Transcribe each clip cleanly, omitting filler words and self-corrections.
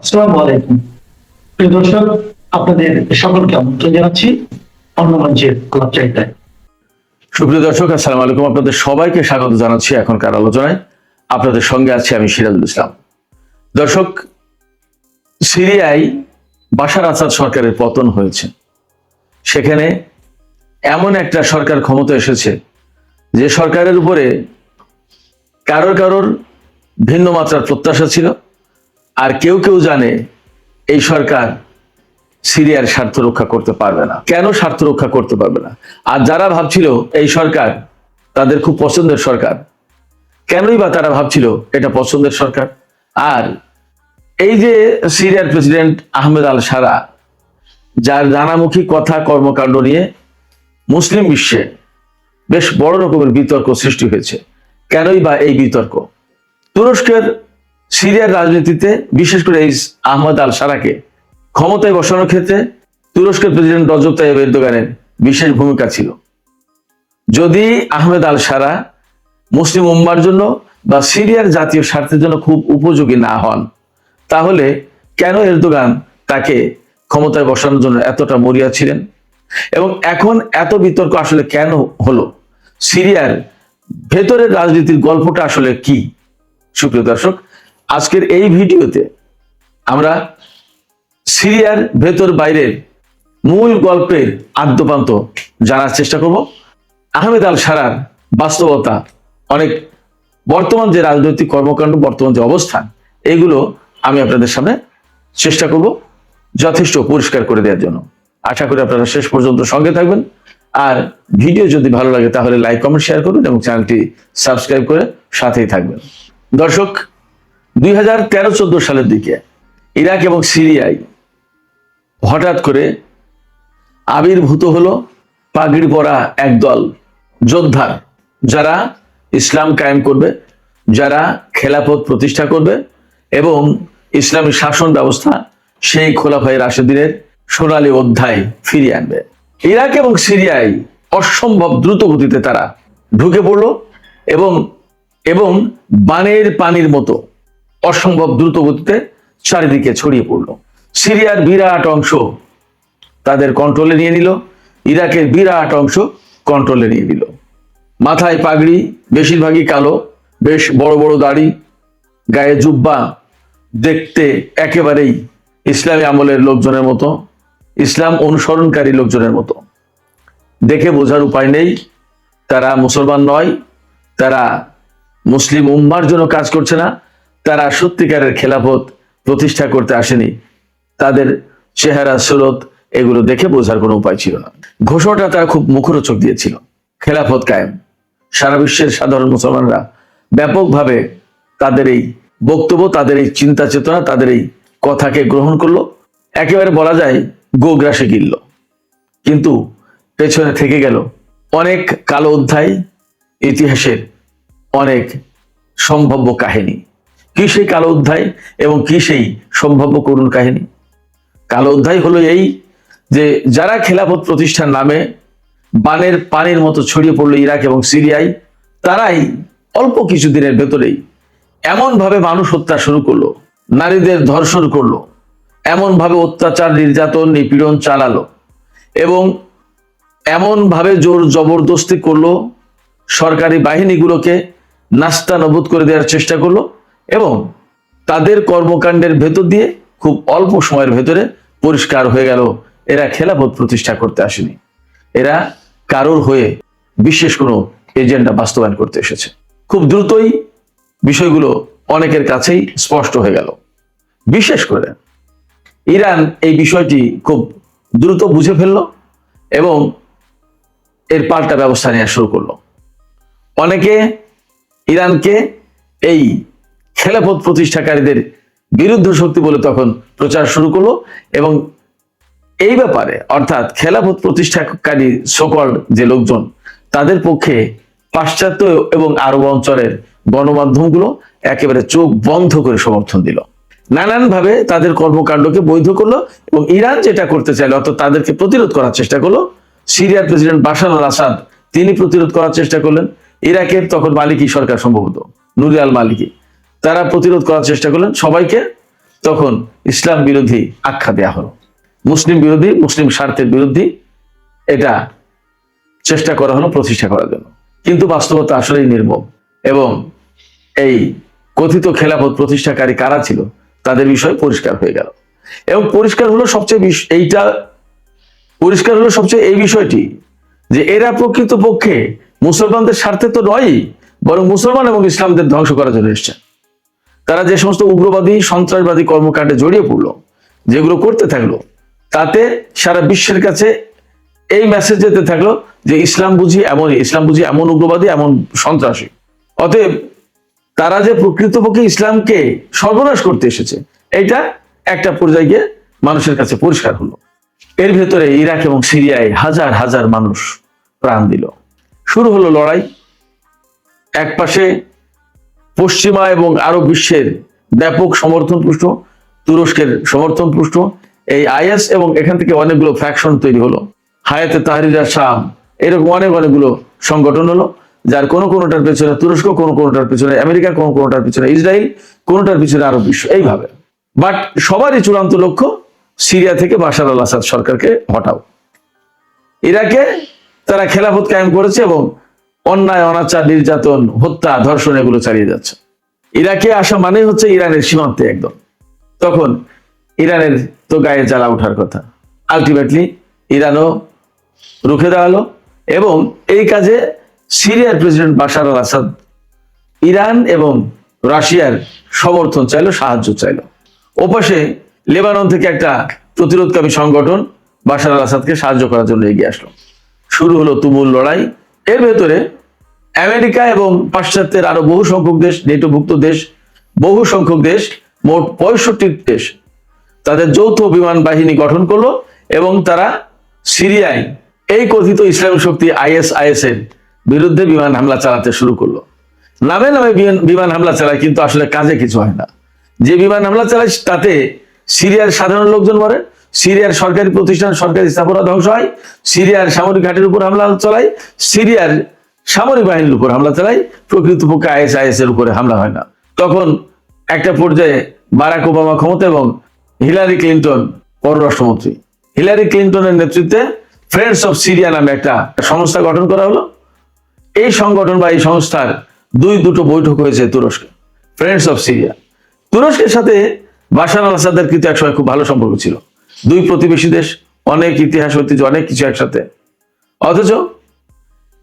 আসসালামু আলাইকুম প্রিয় দর্শক, আপনাদের সকলকে আমন্ত্রণ জানাচ্ছি অন্য মঞ্চের আলাপচারিতায়। সুপ্রিয় দর্শক, আসসালামু আলাইকুম। আপনাদের সবাইকে স্বাগত জানাচ্ছি এখনকার আলোচনায়। আপনাদের সঙ্গে আছি আমি সিরাজুল ইসলাম। দর্শক, সিরিয়ায় বাশার আসাদ সরকারের পতন হয়েছে। সেখানে এমন একটা সরকার ক্ষমতা এসেছে যে সরকারের উপরে কারোর ভিন্ন মাত্রার প্রত্যাশা ছিল, আর কেউ কেউ জানে এই সরকার সিরিয়ার স্বার্থ রক্ষা করতে পারবে না। কেন স্বার্থ রক্ষা করতে পারবে না? আর যারা ভাবছিল এই সরকার তাদের খুব পছন্দের সরকার, কেনই বা তারা ভাবছিল এটা পছন্দের সরকার? আর এই যে সিরিয়ার প্রেসিডেন্ট আহমেদ আল সারা, যার নানামুখী কথা কর্মকাণ্ড নিয়ে মুসলিম বিশ্বে বেশ বড় রকমের বিতর্ক সৃষ্টি হয়েছে। কেনই বা এই বিতর্ক? তুরস্কের সিরিয়ার রাজনীতিতে বিশেষ করে এই আহমেদ আল সারাকে ক্ষমতায় বসানোর ক্ষেত্রে তুরস্কের প্রেসিডেন্ট রজব তাইয়্যিপ এরদোগানের বিশেষ ভূমিকা ছিল। যদি আহমেদ আল সারা মুসলিম উম্মার জন্য বা সিরিয়ার জাতীয় স্বার্থের জন্য খুব উপযোগী না হন, তাহলে কেন এরদোগান তাকে ক্ষমতায় বসানোর জন্য এতটা মরিয়া ছিলেন? এবং এখন এত বিতর্ক আসলে কেন হলো? সিরিয়ার ভেতরের রাজনীতির গল্পটা আসলে কি? সুপ্রিয় দর্শক, আজকের এই ভিডিওতে আমরা সিরিয়ার ভেতর বাইরের মূল গল্পের আদ্যপান্ত জানার চেষ্টা করব। আহমেদ আল সারার বাস্তবতা, অনেক বর্তমান যে রাজনৈতিক কর্মকাণ্ড, বর্তমান যে অবস্থান, এগুলো আমি আপনাদের সামনে চেষ্টা করব যথেষ্ট পরিষ্কার করে দেওয়ার জন্য। আশা করি আপনারা শেষ পর্যন্ত সঙ্গে থাকবেন। আর ভিডিও যদি ভালো লাগে তাহলে লাইক, কমেন্ট, শেয়ার করবেন এবং চ্যানেলটি সাবস্ক্রাইব করে সাথেই থাকবেন। দর্শক, 2013-14 সালের দিকে ইরাক এবং সিরিয়ায় হঠাৎ করে আবির্ভূত হলো পাগড়ি পরা একদল যোদ্ধা, যারা ইসলাম কায়েম করবে, যারা খেলাফত প্রতিষ্ঠা করবে এবং ইসলামী শাসন ব্যবস্থা সেই খোলাফায়ে রাশেদিনের সোনালী অধ্যায় ফিরিয়ে আনবে। ইরাক এবং সিরিয়ায় অসম্ভব দ্রুত গতিতে তারা ঢুকে পড়লো এবং বানের পানির মতো অসম্ভব দ্রুত গতিতে চারিদিকে ছড়িয়ে পড়লো। সিরিয়ার বিরাট অংশ তাদের কন্ট্রোলে নিয়ে নিল, ইরাকের বিরাট অংশ কন্ট্রোলে নিয়ে নিল। মাথায় পাগড়ি, বেশিরভাগই কালো, বেশ বড় বড় দাড়ি, গায়ে জুব্বা, দেখতে একেবারেই ইসলামী আমলের লোকজনের মতো, ইসলাম অনুসরণকারী লোকজনের মতো। দেখে বোঝার উপায় নেই তারা মুসলমান নয়, তারা মুসলিম উম্মার জন্য কাজ করছে না, তারা সত্যিকারের খেলাফত প্রতিষ্ঠা করতে আসেনি। তাদের চেহারা, সুরত, এগুলো দেখে বোঝার কোনো উপায় ছিল না। ঘোষণাটা তারা খুব মুখরোচক দিয়েছিল, খেলাফত কায়েম। সারা বিশ্বের সাধারণ মুসলমানরা ব্যাপকভাবে তাদের এই বক্তব্য, তাদের এই চিন্তা চেতনা, তাদের এই কথাকে গ্রহণ করলো, একেবারে বলা যায় গোগ্রাসে গিলল। কিন্তু পেছনে থেকে গেল অনেক কালো অধ্যায়, ইতিহাসের অনেক সম্ভাব্য কাহিনী। কি সেই কালো অধ্যায় এবং কি সেই সম্ভাব্য করুণ কাহিনী? কালো অধ্যায় হলো এই যে যারা খেলাফত প্রতিষ্ঠার নামে বানের পানির মতো ছড়িয়ে পড়লো ইরাক এবং সিরিয়ায়, তারাই অল্প কিছুদিনের ভেতরেই এমন ভাবে মানুষ হত্যা শুরু করলো, নারীদের ধর্ষণ করলো, এমন ভাবে অত্যাচার, নির্যাতন, নিপীড়ন চালালো এবং এমন ভাবে জোর জবরদস্তি করলো, সরকারি বাহিনীগুলোকে নাস্তানাবুদ করে দেওয়ার চেষ্টা করলো এবং তাদের কর্মকাণ্ডের ভেতর দিয়ে খুব অল্প সময়ের ভেতরে পরিষ্কার হয়ে গেল এরা খেলাফত প্রতিষ্ঠা করতে আসেনি, এরা কারোর হয়ে বিশেষ কোনো এজেন্ডা বাস্তবায়ন করতে এসেছে। খুব দ্রুতই বিষয়গুলো অনেকের কাছেই স্পষ্ট হয়ে গেল। বিশেষ করে ইরান এই বিষয়টি খুব দ্রুত বুঝে ফেলল এবং এর পাল্টা ব্যবস্থা নেওয়া শুরু করলো। অনেকে ইরানকে এই খেলাফত প্রতিষ্ঠাকারীদের বিরুদ্ধ শক্তি বলে তখন প্রচার শুরু করলো এবং এই ব্যাপারে, অর্থাৎ খেলাফত প্রতিষ্ঠাকারী সকল যে লোকজন, তাদের পক্ষে পাশ্চাত্য এবং আরব অঞ্চলের গণমাধ্যমগুলো একেবারে চোখ বন্ধ করে সমর্থন দিল, নানানভাবে তাদের কর্মকাণ্ডকে বৈধ করলো এবং ইরান যেটা করতে চাইলো, অর্থাৎ তাদেরকে প্রতিরোধ করার চেষ্টা করলো। সিরিয়ার প্রেসিডেন্ট বাশার আল আসাদ, তিনি প্রতিরোধ করার চেষ্টা করলেন। ইরাকের তখন মালিকি সরকার, সম্ভবত নুরি আল মালিকি, তারা প্রতিরোধ করার চেষ্টা করলেন। সবাইকে তখন ইসলাম বিরোধী আখ্যা দেয়া হলো, মুসলিম বিরোধী, মুসলিম স্বার্থের বিরোধী এটা চেষ্টা করা হলো প্রতিষ্ঠা করার জন্য। কিন্তু বাস্তবতা আসলেই নির্মম, এবং এই কথিত খেলাফত প্রতিষ্ঠাকারী কারা ছিল তাদের বিষয় পরিষ্কার হয়ে গেল। এবং পরিষ্কার হলো সবচেয়ে এই বিষয়টি যে এরা প্রকৃতপক্ষে মুসলমানদের স্বার্থে তো নয়ই, বরং মুসলমান এবং ইসলামদের ধ্বংস করার জন্য এসছে। তারা যে সমস্ত উগ্রবাদী সন্ত্রাসবাদী কর্মকাণ্ডে জড়িয়ে পড়লো, যেগুলো করতে থাকলো, তাতে সারা বিশ্বের কাছে এই মেসেজ যেতে থাকলো যে ইসলাম বুঝি এমনই, ইসলাম বুঝি এমন উগ্রবাদী, এমন সন্ত্রাসী। অতএব তারা যে প্রকৃতপক্ষে ইসলামকে সর্বনাশ করতে এসেছে, এটা একটা পর্যায়ে গিয়ে মানুষের কাছে পরিষ্কার হলো। এর ভেতরে ইরাক এবং সিরিয়ায় হাজার হাজার মানুষ প্রাণ দিল। শুরু হলো লড়াই। এক পাশে পশ্চিমা এবং আরব বিশ্বের ব্যাপক সমর্থন পুষ্ট, তুরস্কের সমর্থন পুষ্ট এই আইএস, এবং এখান থেকে অনেকগুলো ফ্যাকশন তৈরি হলো। হায়াতে তাহরির শাম, এরকম অনেকগুলো সংগঠন হলো, যার কোনোটার পেছনে তুরস্ক, কোনোটার পেছনে আমেরিকা, কোনোটার পেছনে ইসরায়েল, কোনোটার পেছনে আরব বিশ্ব, এইভাবে। বাট সবারই চূড়ান্ত লক্ষ্য সিরিয়া থেকে বাশার আল আসাদ সরকারকে হটাও। ইরাকে তারা খেলাফত কায়েম করেছে এবং অন্যায়, অনাচার, নির্যাতন, হত্যা, ধর্ষণ এগুলো চালিয়ে যাচ্ছে। ইরাকে আসা মানে হচ্ছে ইরানের সীমান্তে একদম। তখন ইরানের তো গায়ে জ্বালা ওঠার কথা। আলটিমেটলি ইরানও রুখে দেওয়া হলো, এবং এই কাজে সিরিয়ার প্রেসিডেন্ট বাশার আল আসাদ ইরান এবং রাশিয়ার সমর্থন চাইলো, সাহায্য চাইলো। ওপাশে লেবানন থেকে একটা প্রতিরোধকামী সংগঠন বাশার আল আসাদকে সাহায্য করার জন্য এগিয়ে আসলো। শুরু হলো তুমুল লড়াই। এর ভেতরে আমেরিকা এবং পাশ্চাত্যের আরো বহু সংখ্যক দেশ, নেটোভুক্ত দেশ, বহু সংখ্যক দেশ, মোট 65 দেশ তাদের যৌথ বিমান বাহিনী গঠন করলো, এবং তারা সিরিয়ায় এই কথিত ইসলামী শক্তি আইএস এর বিরুদ্ধে বিমান হামলা চালাতে শুরু করলো। নামে নামে বিমান হামলা চালায়, কিন্তু আসলে কাজে কিছু হয় না। যে বিমান হামলা চালায় তাতে সিরিয়ার সাধারণ লোকজন মরে, সিরিয়ার সরকারি প্রতিষ্ঠান, সরকারি স্থাপনা ধ্বংস হয়, সিরিয়ার সামরিক ঘাটের উপর হামলা চালায়, সিরিয়ার সামরিক বাহিনীর উপর হামলা চালায়, প্রকৃতপক্ষে আইএস এর উপরে হামলা হয় না। তখন একটা পর্যায়ে বারাক ওবামা ক্ষমতা এবং হিলারি ক্লিন্টন পররাষ্ট্রমন্ত্রী, হিলারি ক্লিন্টনের নেতৃত্বে ফ্রেন্ডস অফ সিরিয়া নামে একটা সংস্থা গঠন করা হলো। এই সংগঠন বা এই সংস্থার দুটো বৈঠক হয়েছে তুরস্কে, ফ্রেন্ডস অফ সিরিয়া। তুরস্কের সাথে বাশার আল আসাদের কিন্তু একসময় খুব ভালো সম্পর্ক ছিল, দুই প্রতিবেশী দেশ, অনেক ইতিহাস, ঐতিহ্য, অনেক কিছু একসাথে। অথচ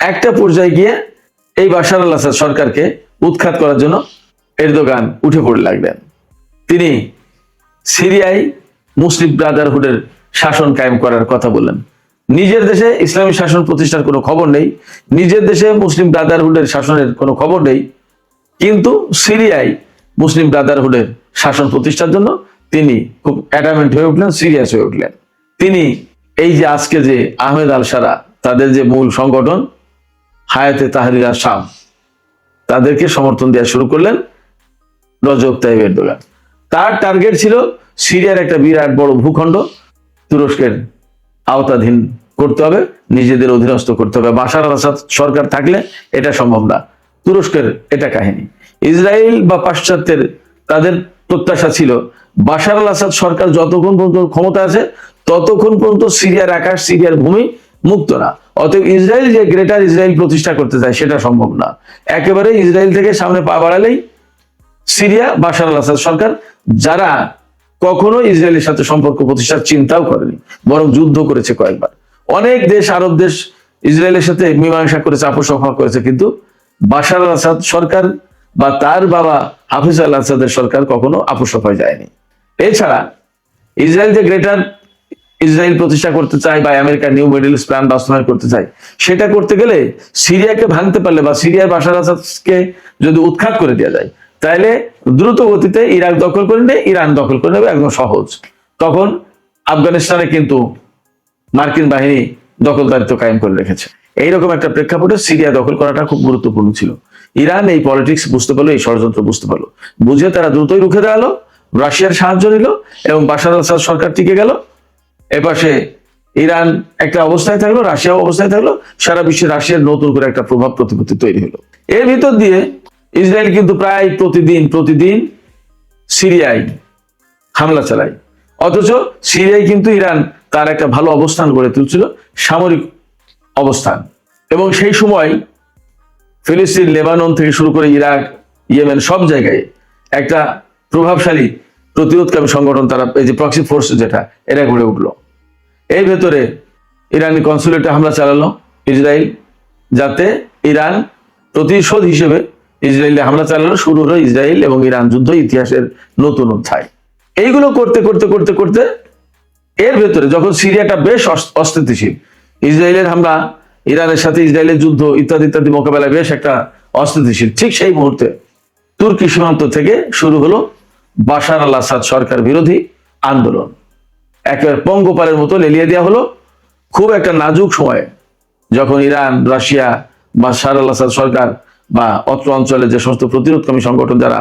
একটা পর্যায়ে গিয়ে এই বাশার আল আসাদ সরকারকে উৎখাত করার জন্য এরদোগান উঠে পড়ে লাগলেন। তিনি সিরিয়ায় মুসলিম ব্রাদারহুডের শাসন কায়েম করার কথা বললেন। নিজের দেশে ইসলামী শাসন প্রতিষ্ঠার কোনো খবর নেই, নিজের দেশে মুসলিম ব্রাদারহুডের শাসনের কোনো খবর নেই, কিন্তু সিরিয়ায় মুসলিম ব্রাদারহুডের শাসন প্রতিষ্ঠার জন্য তিনি খুব অ্যাডামেন্ট হয়ে উঠলেন, সিরিয়াস হয়ে উঠলেন। তিনি এই যে আজকে যে আহমেদ আল সারা, তাদের যে মূল সংগঠন হায়াতে তাহরির শাম, তাদেরকে সমর্থন দেওয়া শুরু করলেন রজব তাইয়িপ এরদোগান। তার টার্গেট ছিল সিরিয়ার একটা বিরাট বড় ভূখণ্ড তুরস্কের আওতাধীন করতে হবে, নিজেদের অধীনস্থ করতে হবে। বাশার আল আসাদ সরকার থাকলে এটা সম্ভব না। তুরস্কের এটা কাহিনী। ইসরায়েল বা পাশ্চাত্যের তাদের প্রত্যাশা ছিল বাশার আল আসাদ সরকার যতক্ষণ পর্যন্ত ক্ষমতা আছে ততক্ষণ পর্যন্ত সিরিয়ার আকাশ, সিরিয়ার ভূমি মুক্ত না। অতএব ইসরায়েল যে গ্রেটার ইসরায়েল প্রতিষ্ঠা করতে চায় সেটা সম্ভব না। একেবারে ইসরায়েল থেকে সামনে পা বাড়ালেই সিরিয়া, বাশার আল আসাদ সরকার, যারা কখনো ইসরায়েলের সাথে সম্পর্ক প্রতিষ্ঠার চিন্তাও করেনি, বরং যুদ্ধ করেছে কয়েকবার। অনেক দেশ, আরব দেশ ইসরায়েলের সাথে মীমাংসা করেছে, আপোষ রফা করেছে, কিন্তু বাশার আল আসাদ সরকার বা তার বাবা হাফিজ আল আসাদের সরকার কখনো আপোষ রফায় যায়নি। এছাড়া ইসরায়েল যে গ্রেটার ইসরায়েল প্রতিষ্ঠা করতে চায় বা আমেরিকার নিউ মিডল ইস্ট প্ল্যান বাস্তবায়ন করতে চায়, সেটা করতে গেলে সিরিয়াকে ভাঙতে পারলে বা সিরিয়ার বাশার আল আসাদকে যদি উৎখাত করে দেওয়া যায়, তাহলে দ্রুত গতিতে ইরাক দখল করে নেবে, ইরান দখল করে নেবে, একদম সহজ। তখন আফগানিস্তানে কিন্তু মার্কিন বাহিনী দখলদারিত্ব কায়েম করে রেখেছে। এইরকম একটা প্রেক্ষাপটে সিরিয়া দখল করাটা খুব গুরুত্বপূর্ণ ছিল। ইরান এই পলিটিক্স বুঝতে পারলো, এই ষড়যন্ত্র বুঝতে পারলো, বুঝে তারা দ্রুতই রুখে দাঁড়ালো, রাশিয়ার সাহায্য নিল এবং বাশার আল আসাদ সরকার টিকে গেল। এপাশে ইরান একটা অবস্থায় থাকলো, রাশিয়াও অবস্থায় থাকলো, সারা বিশ্বে রাশিয়ার নতুন করে একটা প্রভাব প্রতিপত্তি তৈরি হলো। এর ভিতর দিয়ে ইসরায়েল কিন্তু প্রায় প্রতিদিন সিরিয়ায় হামলা চালায়। অথচ সিরিয়ায় কিন্তু ইরান তার একটা ভালো অবস্থান গড়ে তুলছিল, সামরিক অবস্থান। এবং সেই সময় ফিলিস্তিন, লেবানন থেকে শুরু করে ইরাক, ইয়েমেন সব জায়গায় একটা প্রভাবশালী প্রতিরোধকামী সংগঠন, তারা এই যে প্রক্সি ফোর্স যেটা, এরা গড়ে উঠলো। এর ভেতরে ইরানি কনসুলেটে হামলা চালালো ইসরায়েল, যাতে ইরান প্রতিশোধ হিসেবে ইসরায়েলে হামলা চালানো শুরু হলো ইসরায়েল এবং ইরান যুদ্ধ, ইতিহাসের নতুন অধ্যায়। এইগুলো করতে করতে করতে করতে এর ভেতরে যখন সিরিয়াটা বেশ অস্থিতিশীল, ইসরায়েলের হামলা, ইরানের সাথে ইসরায়েলের যুদ্ধ ইত্যাদি ইত্যাদি মোকাবেলায় বেশ একটা অস্থিতিশীল, ঠিক সেই মুহূর্তে তুর্কি সীমান্ত থেকে শুরু হলো বাশার আল আসাদ সরকার বিরোধী আন্দোলন। একেবারে পঙ্গপালের মতো লেলিয়ে দেওয়া হলো খুব একটা নাজুক সময়ে, যখন ইরান, রাশিয়া, বাশার আল আসাদ সরকার বা অত্র অঞ্চলে যে সমস্ত প্রতিরোধকামী সংগঠন যারা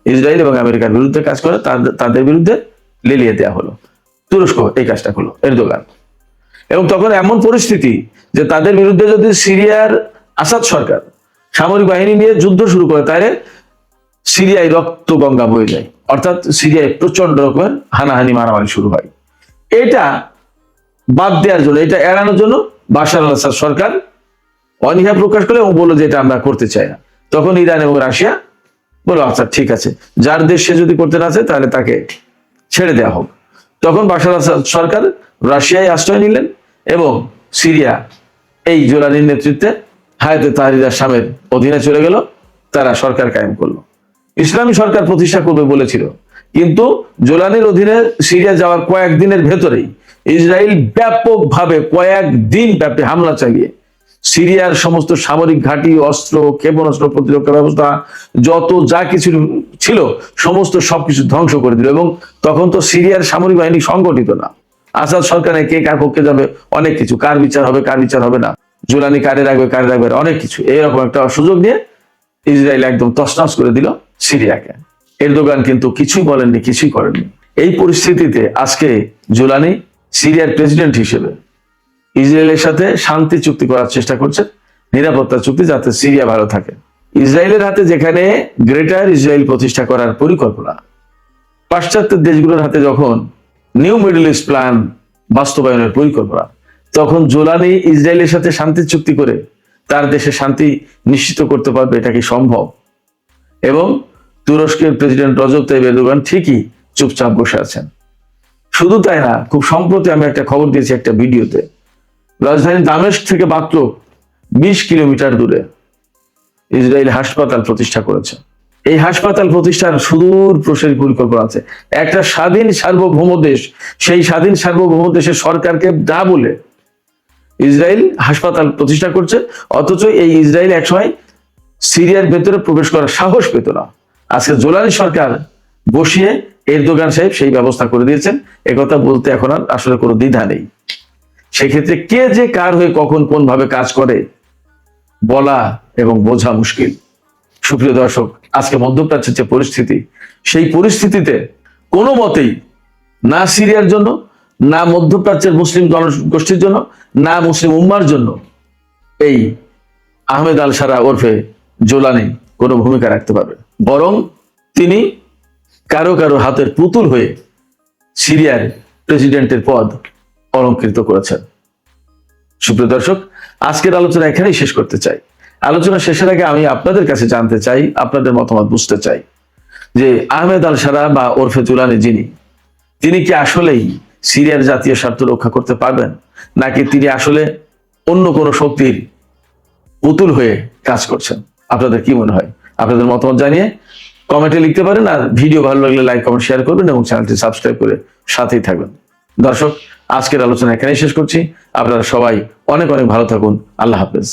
ইসরায়েল এবং আমেরিকার বিরুদ্ধে কাজ করে, তাদের বিরুদ্ধে লেলিয়ে দেওয়া হলো। তুরস্ক এই কাজটা করলো, এরদোগান। এবং তখন এমন পরিস্থিতি যে তাদের বিরুদ্ধে যদি সিরিয়ার আসাদ সরকার সামরিক বাহিনী নিয়ে যুদ্ধ শুরু করে, তাহলে সিরিয়ায় রক্ত গঙ্গা বয়ে যায়, অর্থাৎ সিরিয়ায় প্রচন্ড রকমের হানাহানি, মারামারি শুরু হয়। এটা বাদ দেওয়ার জন্য, এটা এড়ানোর জন্য বাশার আল আসাদ সরকার অনীহা প্রকাশ করে এবং বললো যে এটা আমরা করতে চাই না। তখন ইরান এবং রাশিয়া বললো আচ্ছা ঠিক আছে, যার দেশ সে যদি করতে না চায় তাহলে তাকে ছেড়ে দেওয়া হোক। তখন বাশার আল আসাদ সরকার রাশিয়ায় আশ্রয় নিলেন এবং সিরিয়া এই জোলানির নেতৃত্বে হায়াতে তাহরির আল-শামের অধীনে চলে গেল, তারা সরকার কায়েম করলো, ইসলামী সরকার প্রতিষ্ঠা করবে বলেছিল। কিন্তু জোলানির অধীনে সিরিয়া যাওয়ার কয়েকদিনের ভেতরেই ইসরায়েল ব্যাপকভাবে কয়েকদিন ব্যাপী হামলা চালিয়ে সিরিয়ার সমস্ত সামরিক ঘাঁটি, অস্ত্র, ক্ষেপণাস্ত্র, প্রতিরক্ষা ব্যবস্থা, যত যা কিছু ছিল সমস্ত সবকিছু ধ্বংস করে দিল। এবং তখন তো সিরিয়ার সামরিক বাহিনী সংগঠিত না, আসাদ সরকারে কে কার পক্ষে যাবে, অনেক কিছু, কার বিচার হবে কার বিচার হবে না, জোলানি কারে রাখবে কারে রাখবে, অনেক কিছু, এইরকম একটা সুযোগ নিয়ে ইসরায়েল একদম তছনছ করে দিল সিরিয়াকে। এরদোগান কিন্তু কিছুই বলেননি, কিছুই করেননি। এই পরিস্থিতিতে আজকে জোলানি সিরিয়ার প্রেসিডেন্ট হিসেবে ইসরায়েলের সাথে শান্তি চুক্তি করার চেষ্টা করছে, নিরাপত্তা চুক্তি, যাতে সিরিয়া ভালো থাকে। ইসরায়েলের হাতে যেখানে গ্রেটার ইসরায়েল প্রতিষ্ঠা করার পরিকল্পনা, পাশ্চাত্যের দেশগুলোর হাতে যখন নিউ মিডল ইস্ট প্ল্যান বাস্তবায়নের পরিকল্পনা, তখন জোলানি ইসরায়েলের সাথে শান্তি চুক্তি করে তার দেশে শান্তি নিশ্চিত করতে পারবে, এটা কি সম্ভব? এবং তুরস্কের প্রেসিডেন্ট রজব তাইয়িপ এরদোগান ঠিকই চুপচাপ বসে আছেন। শুধু তাই না, খুব সম্প্রতি আমি একটা খবর দিয়েছি একটা ভিডিওতে, রাজধানী দামেস্ক থেকে মাত্র 20 কিলোমিটার দূরে ইসরায়েল হাসপাতাল প্রতিষ্ঠা করেছে। এই হাসপাতাল প্রতিষ্ঠার সুদূর প্রসারী পরিকল্পনা আছে। একটা স্বাধীন সার্বভৌম দেশ, সেই স্বাধীন সার্বভৌম দেশের সরকারকে না বলে ইসরায়েল হাসপাতাল প্রতিষ্ঠা করছে, অথচ এই ইসরায়েল একসময় সিরিয়ার ভেতরে প্রবেশ করার সাহস পেত না। আজকে জোলানি সরকার বসিয়ে এরদোগান সাহেব সেই ব্যবস্থা করে দিয়েছেন। একথা বলতে এখন আর আসলে কোনো দ্বিধা নেই। সেক্ষেত্রে কে যে কার হয়ে কখন কোন ভাবে কাজ করে বলা এবং বোঝা মুশকিল। সুপ্রিয় দর্শক, আজকে মধ্যপ্রাচ্যের যে পরিস্থিতি, সেই পরিস্থিতিতে কোনো মতেই না সিরিয়ার জন্য, না মধ্যপ্রাচ্যের মুসলিম জনগোষ্ঠীর জন্য, না মুসলিম উম্মার জন্য এই আহমেদ আল শারা ওরফে জোলানি কোনো ভূমিকা রাখতে পারবে, বরং তিনি কারো কারো হাতের পুতুল হয়ে সিরিয়ার প্রেসিডেন্টের পদ অলঙ্কৃত করেছেন। সুপ্রিয় দর্শক, আজকের আলোচনা এখানেই শেষ করতে চাই। আলোচনা শেষের আগে আমি আপনাদের কাছে জানতে চাই, আপনাদের মতামত বুঝতে চাই যে আহমেদ আল শারা বা ওরফে জোলানি যিনি, তিনি কি আসলেই সিরিয়ার জাতীয় স্বার্থ রক্ষা করতে পারবেন, নাকি তিনি আসলে অন্য কোনো শক্তির পুতুল হয়ে কাজ করছেন? আপনাদের কি মনে হয়? আপনাদের মতামত জানিয়ে কমেন্টে লিখতে পারেন। আর ভিডিও ভালো লাগলে লাইক, কমেন্ট, শেয়ার করবেন এবং চ্যানেলটি সাবস্ক্রাইব করে সাথেই থাকবেন। দর্শক, আজকের আলোচনা এখানেই শেষ করছি। আপনারা সবাই অনেক অনেক ভালো থাকুন। আল্লাহ হাফেজ।